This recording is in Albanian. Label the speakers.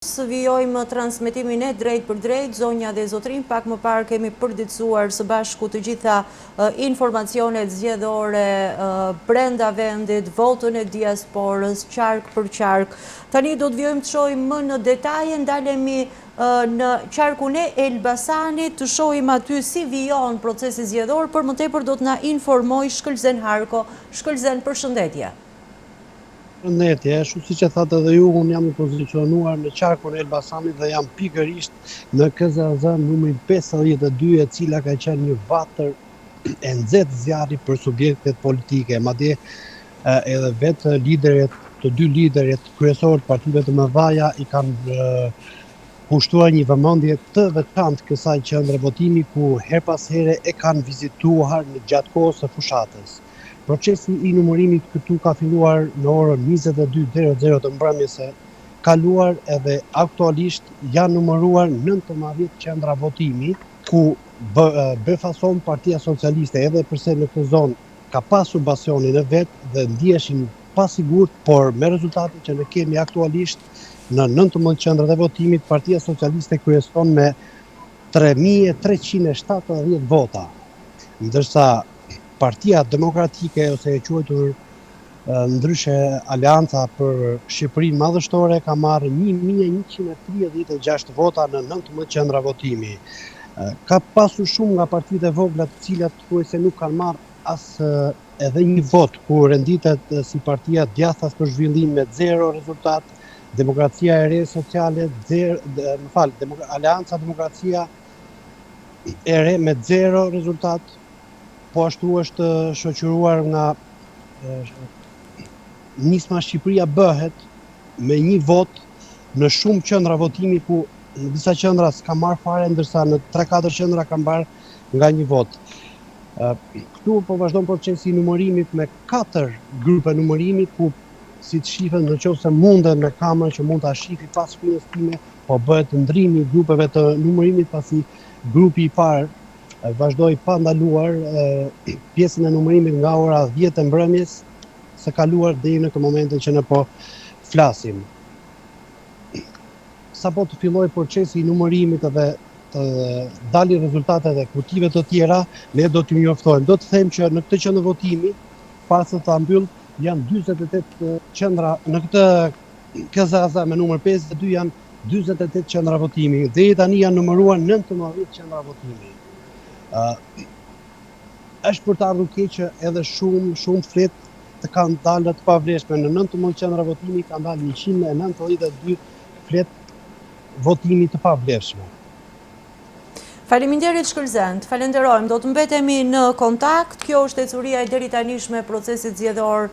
Speaker 1: Së vijojmë transmitimin e drejt për drejt, zonja dhe zotrin, pak më parë kemi përditësuar së bashku të gjitha informacionet zgjedhore brenda vendit, votën e diasporës, qark për qark. Tani do të vijojmë të shohim më në detaje, ndalemi në qarkun e Elbasanit, të shohim aty si vijon procesi zgjedhor, për më tepër do të na informoj Shkëlzen Harko. Shkëlzen, përshëndetje.
Speaker 2: Përshëndetje, ashtu siç e thatë edhe ju, unë jam i pozicionuar në qarkun e Elbasanit dhe jam pikërisht në KZZ numri 52, e cila ka qenë një vatër e nxehtë zjarri për subjektet politike, madje edhe vetë të dy liderët kryesorë të partive të mëdha i kanë kushtuar një vëmendje të veçantë kësaj qendre votimi, ku her pas here e kanë vizituar në gjatë kohës së fushatës. Procesi i numërimit këtu ka filluar në orën 22:00 të mbrëmjes së kaluar edhe aktualisht janë numëruar 19 qendra votimi, ku befason Partia Socialiste, edhe përse në këtë zonë ka pasur basionin e vet dhe ndiheshin pasigurt, por me rezultatet që ne kemi aktualisht në 19 qendrat e votimit, Partia Socialiste kryeson me 3370 vota, ndërsa Partia Demokratike, ose e quajtur ndryshe Aleanca për Shqipërinë Madhështore, ka marrë 1136 vota në 19 qendra votimi. Ka pasur shumë nga partitë e vogla, të cilat thuajse nuk kanë marrë as edhe një vot, ku renditet si Partia Djathtas për Zhvillim me 0 rezultat, Demokracia e Re Sociale, Aleanca Demokracia e Re me 0 rezultat. Po ashtu është shoqëruar nga Nisma Shqipëria Bëhet me 1 vot në shumë qendra votimi, ku në disa qendra s'ka marrë fare, ndërsa në 3-4 qendra ka marrë nga 1 vot. Këtu po vazhdon procesi i numërimit me 4 grupe numërimi, ku si të shifen, nëse mundet me kamerë që mund ta shifi pas shpinës time, po bëhet ndrimi i grupeve të numërimit, pasi grupi i parë vazhdoi pa ndaluar pjesën e numërimit nga ora 10 e mbrëmjes së kaluar deri në këtë momentin që ne po flasim. Sapo të filloj procesi i numërimit dhe të dalin rezultatet e kutive të tjera, ne do t'ju njoftojmë. Do të them që në këtë qendër votimi, pas se ta mbyll, janë 48 qendra, në këtë KZZ me numër 52 janë 48 qendra votimi, dhe tani janë numëruar 19 qendra votimi. Është për të ardhur keq që edhe shumë flet të kanë dalë të pavlefshme. Në 19 qendra votimi kanë dalë 192 flet votimi të pavlefshme.
Speaker 1: Faleminderit Shkëlzen, falenderojmë, do të mbetemi në kontakt. Kjo është ecuria e deri tanishme procesit zgjedhor